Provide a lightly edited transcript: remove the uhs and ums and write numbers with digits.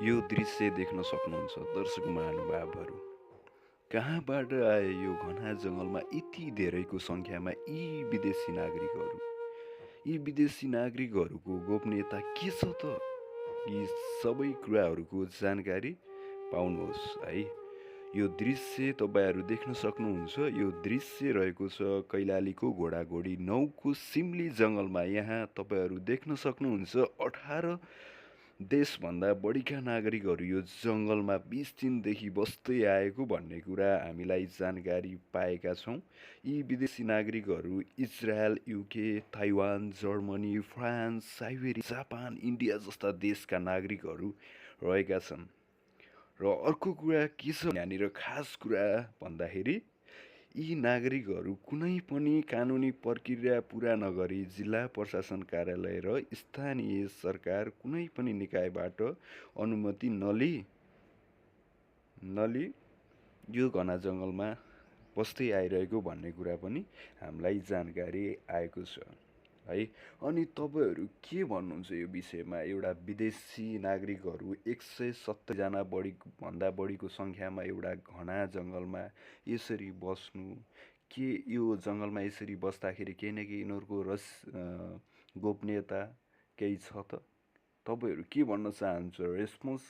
यो दृश्य देख्न सक्नुहुन्छ दर्शक महानुभावहरू। कहाँबाट आए यो घना जङ्गलमा यति धेरैको सङ्ख्यामा विदेशी नागरिकहरू? यी विदेशी नागरिकहरूको गोपनीयता के छ त? यी सबै कुराहरूको जानकारी पाउनुहोस् है। यो दृश्य तपाईँहरू देख्न सक्नुहुन्छ। यो दृश्य रहेको छ कैलालीको घोडाघोडी 9को सिमली जङ्गलमा। यहाँ तपाईँहरू देख्न सक्नुहुन्छ 18 देशभन्दा बढीका नागरिकहरू यो जङ्गलमा 20 दिनदेखि बस्दै आएको भन्ने कुरा हामीलाई जानकारी पाएका छौँ। यी विदेशी नागरिकहरू Israel, UK, Taiwan, Germany, France, Siberia, Japan, India जस्ता देशका नागरिकहरू रहेका छन्। र अर्को कुरा के छ यहाँनिर खास कुरा भन्दाखेरि यी नागरिकहरू कुनै पनि कानुनी प्रक्रिया पुरा नगरी जिल्ला प्रशासन कार्यालय र स्थानीय सरकार कुनै पनि निकायबाट अनुमति नलिई यो घना जङ्गलमा बस्दै आइरहेको भन्ने कुरा पनि हामीलाई जानकारी आएको छ है। अनि तपाईँहरू के भन्नुहुन्छ यो विषयमा? एउटा विदेशी नागरिकहरू 170 जना भन्दा बढीको सङ्ख्यामा एउटा घना जङ्गलमा यसरी बस्नु, के यो जङ्गलमा यसरी बस्दाखेरि केही न केही यिनीहरूको गोपनीयता केही छ त? तपाईँहरू के भन्न चाहनुहुन्छ? रेस्पोन्स